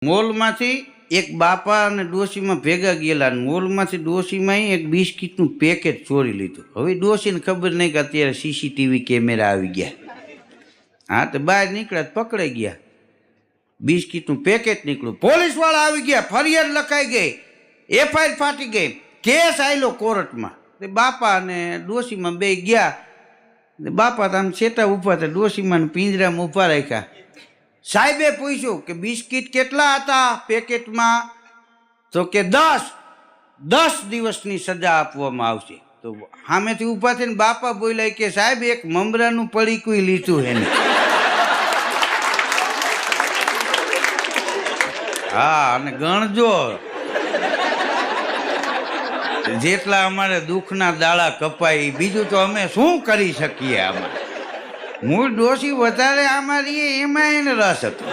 મોલમાંથી એક બાપા અને ડોશીમાં ભેગા ગયેલા. મોલમાંથી ડોશીમાં એક બિસ્કીટનું પેકેટ ચોરી લીધું. હવે ડોશીને ખબર નહીં કે અત્યારે સીસીટીવી કેમેરા આવી ગયા. હા, તો બહાર નીકળ્યા, પકડાઈ ગયા. બિસ્કીટનું પેકેટ નીકળ્યું, પોલીસવાળા આવી ગયા, ફરિયાદ લખાઈ ગઈ, એફઆઈઆર ફાટી ગઈ, કેસ આવેલો કોર્ટમાં. બાપા અને ડોશીમાં બે ગયા. બાપા તો આમ છેટા ઊભા હતા, ડોશીમાં પિંજરામાં ઊભા રાખ્યા. સાહેબે પૂછ્યું કે બિસ્કીટ કેટલા હતા પેકેટમાં? તો કે 10 દિવસની સજા આપવામાં આવશે. તો સામેથી ઊભા થઈને બાપા બોલ્યા કે સાહેબ એક મમરાનું પડીકું લીધું એને. હા, અને ગણજો જેટલા અમારે દુઃખના દાડા કપાય, બીજું તો અમે શું કરી શકીએ. આમાં મૂળ ડોશી વધારે અમારી એમાં એને રસ હતો.